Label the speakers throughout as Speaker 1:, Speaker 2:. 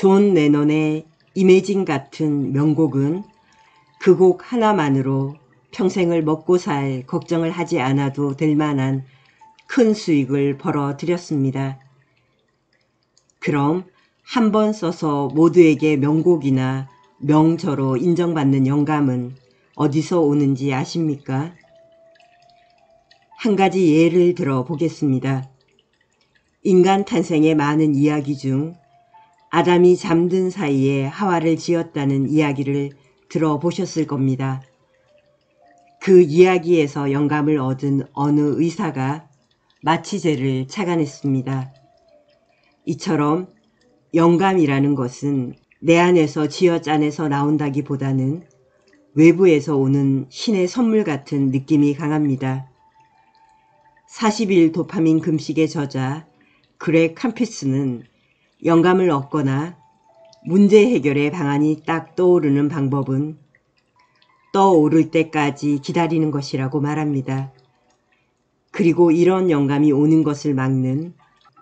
Speaker 1: 존 레논의 이매진 같은 명곡은 그 곡 하나만으로 평생을 먹고 살 걱정을 하지 않아도 될 만한 큰 수익을 벌어들였습니다. 그럼 한 번 써서 모두에게 명곡이나 명저로 인정받는 영감은 어디서 오는지 아십니까? 한 가지 예를 들어 보겠습니다. 인간 탄생의 많은 이야기 중 아담이 잠든 사이에 하와를 지었다는 이야기를 들어보셨을 겁니다. 그 이야기에서 영감을 얻은 어느 의사가 마취제를 착안했습니다. 이처럼 영감이라는 것은 내 안에서 쥐어짜내서 나온다기보다는 외부에서 오는 신의 선물 같은 느낌이 강합니다. 40일 도파민 금식의 저자 그렉 캠피스는 영감을 얻거나 문제 해결의 방안이 딱 떠오르는 방법은 떠오를 때까지 기다리는 것이라고 말합니다. 그리고 이런 영감이 오는 것을 막는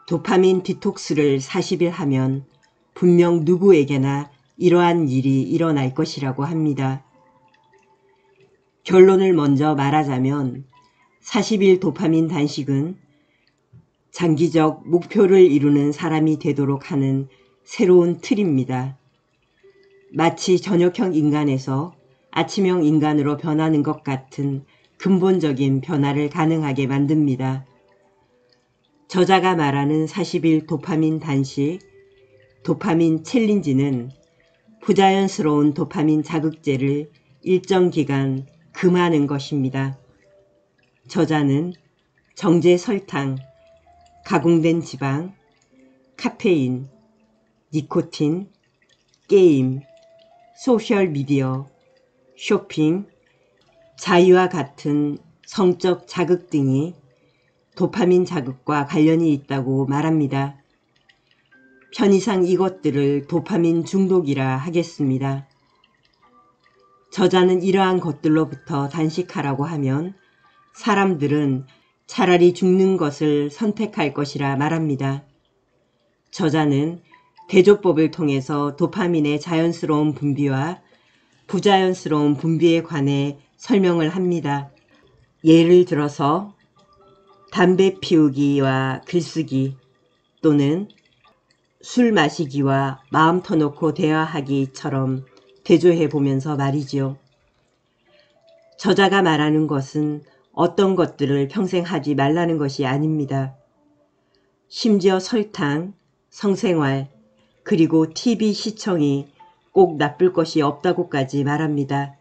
Speaker 1: 도파민 디톡스를 40일 하면 분명 누구에게나 이러한 일이 일어날 것이라고 합니다. 결론을 먼저 말하자면 40일 도파민 단식은 장기적 목표를 이루는 사람이 되도록 하는 새로운 틀입니다. 마치 저녁형 인간에서 아침형 인간으로 변하는 것 같은 근본적인 변화를 가능하게 만듭니다. 저자가 말하는 40일 도파민 단식, 도파민 챌린지는 부자연스러운 도파민 자극제를 일정 기간 금하는 것입니다. 저자는 정제 설탕, 가공된 지방, 카페인, 니코틴, 게임, 소셜미디어, 쇼핑, 자유와 같은 성적 자극 등이 도파민 자극과 관련이 있다고 말합니다. 편의상 이것들을 도파민 중독이라 하겠습니다. 저자는 이러한 것들로부터 단식하라고 하면 사람들은 차라리 죽는 것을 선택할 것이라 말합니다. 저자는 대조법을 통해서 도파민의 자연스러운 분비와 부자연스러운 분비에 관해 설명을 합니다. 예를 들어서 담배 피우기와 글쓰기 또는 술 마시기와 마음 터놓고 대화하기처럼 대조해 보면서 말이죠. 저자가 말하는 것은 어떤 것들을 평생 하지 말라는 것이 아닙니다. 심지어 설탕, 성생활, 그리고 TV 시청이 꼭 나쁠 것이 없다고까지 말합니다.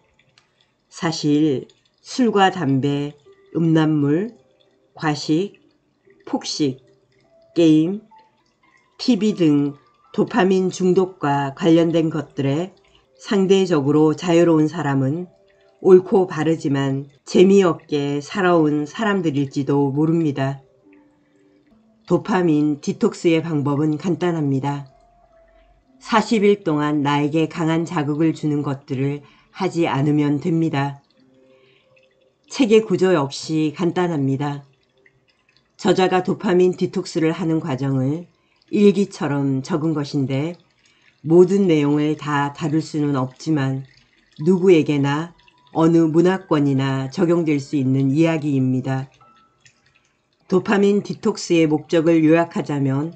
Speaker 1: 사실 술과 담배, 음란물, 과식, 폭식, 게임, TV 등 도파민 중독과 관련된 것들에 상대적으로 자유로운 사람은 옳고 바르지만 재미없게 살아온 사람들일지도 모릅니다. 도파민 디톡스의 방법은 간단합니다. 40일 동안 나에게 강한 자극을 주는 것들을 하지 않으면 됩니다. 책의 구조 역시 간단합니다. 저자가 도파민 디톡스를 하는 과정을 일기처럼 적은 것인데 모든 내용을 다 다룰 수는 없지만 누구에게나 어느 문화권이나 적용될 수 있는 이야기입니다. 도파민 디톡스의 목적을 요약하자면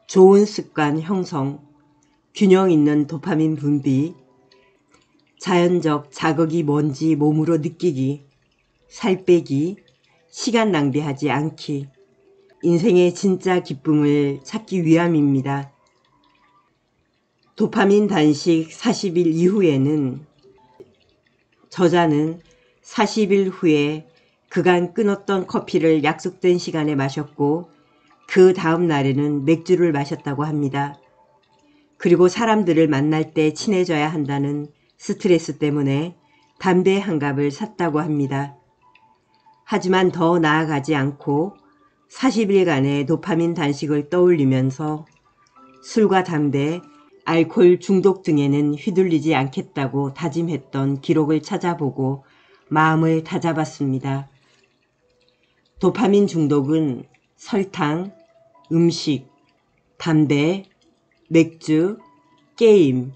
Speaker 1: 좋은 습관 형성, 균형 있는 도파민 분비, 자연적 자극이 뭔지 몸으로 느끼기, 살 빼기, 시간 낭비하지 않기, 인생의 진짜 기쁨을 찾기 위함입니다. 도파민 단식 40일 이후에는 저자는 40일 후에 그간 끊었던 커피를 약속된 시간에 마셨고 그 다음 날에는 맥주를 마셨다고 합니다. 그리고 사람들을 만날 때 친해져야 한다는 스트레스 때문에 담배 한 갑을 샀다고 합니다. 하지만 더 나아가지 않고 40일간의 도파민 단식을 떠올리면서 술과 담배, 알코올 중독 등에는 휘둘리지 않겠다고 다짐했던 기록을 찾아보고 마음을 다잡았습니다. 도파민 중독은 설탕, 음식, 담배, 맥주, 게임,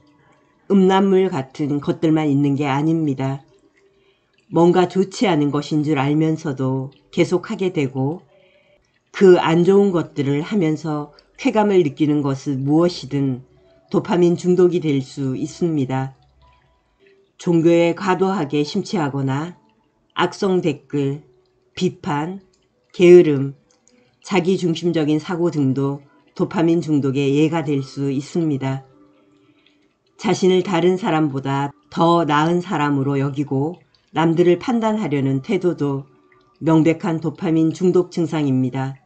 Speaker 1: 음란물 같은 것들만 있는 게 아닙니다. 뭔가 좋지 않은 것인 줄 알면서도 계속하게 되고 그 안 좋은 것들을 하면서 쾌감을 느끼는 것은 무엇이든 도파민 중독이 될 수 있습니다. 종교에 과도하게 심취하거나 악성 댓글, 비판, 게으름, 자기중심적인 사고 등도 도파민 중독의 예가 될 수 있습니다. 자신을 다른 사람보다 더 나은 사람으로 여기고 남들을 판단하려는 태도도 명백한 도파민 중독 증상입니다.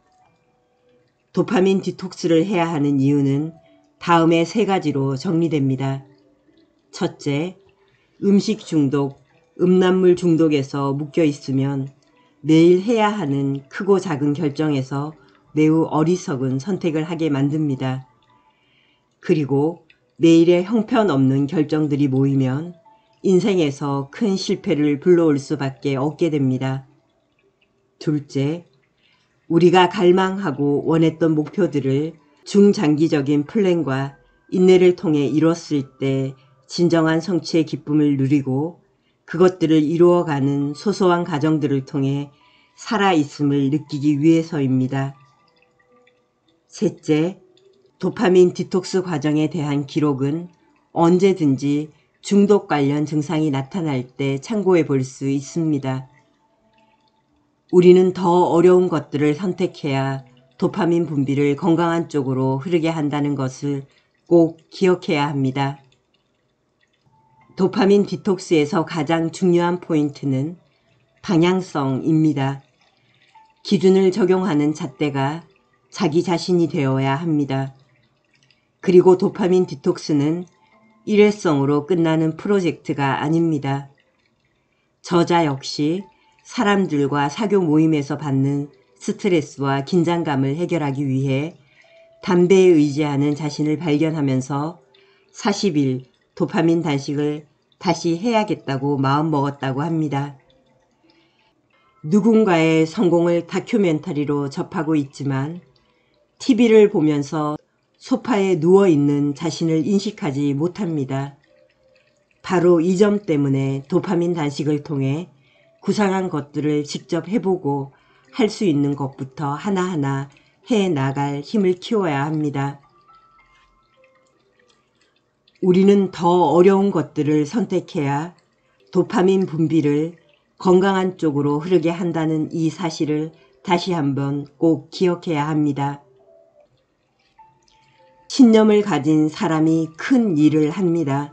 Speaker 1: 도파민 디톡스를 해야 하는 이유는 다음의 3가지로 정리됩니다. 첫째, 음식 중독, 음란물 중독에서 묶여 있으면 매일 해야 하는 크고 작은 결정에서 매우 어리석은 선택을 하게 만듭니다. 그리고 매일의 형편없는 결정들이 모이면 인생에서 큰 실패를 불러올 수밖에 없게 됩니다. 둘째, 우리가 갈망하고 원했던 목표들을 중장기적인 플랜과 인내를 통해 이뤘을 때 진정한 성취의 기쁨을 누리고 그것들을 이루어가는 소소한 과정들을 통해 살아있음을 느끼기 위해서입니다. 셋째, 도파민 디톡스 과정에 대한 기록은 언제든지 중독 관련 증상이 나타날 때 참고해 볼 수 있습니다. 우리는 더 어려운 것들을 선택해야 도파민 분비를 건강한 쪽으로 흐르게 한다는 것을 꼭 기억해야 합니다. 도파민 디톡스에서 가장 중요한 포인트는 방향성입니다. 기준을 적용하는 잣대가 자기 자신이 되어야 합니다. 그리고 도파민 디톡스는 일회성으로 끝나는 프로젝트가 아닙니다. 저자 역시 사람들과 사교 모임에서 받는 스트레스와 긴장감을 해결하기 위해 담배에 의지하는 자신을 발견하면서 40일 도파민 단식을 다시 해야겠다고 마음먹었다고 합니다. 누군가의 성공을 다큐멘터리로 접하고 있지만 TV를 보면서 소파에 누워있는 자신을 인식하지 못합니다. 바로 이 점 때문에 도파민 단식을 통해 구상한 것들을 직접 해보고 할 수 있는 것부터 하나하나 해나갈 힘을 키워야 합니다. 우리는 더 어려운 것들을 선택해야 도파민 분비를 건강한 쪽으로 흐르게 한다는 이 사실을 다시 한번 꼭 기억해야 합니다. 신념을 가진 사람이 큰 일을 합니다.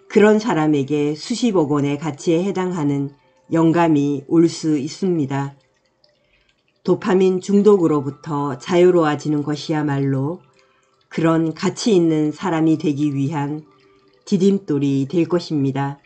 Speaker 1: 그런 사람에게 수십억 원의 가치에 해당하는 영감이 올 수 있습니다. 도파민 중독으로부터 자유로워지는 것이야말로 그런 가치 있는 사람이 되기 위한 디딤돌이 될 것입니다.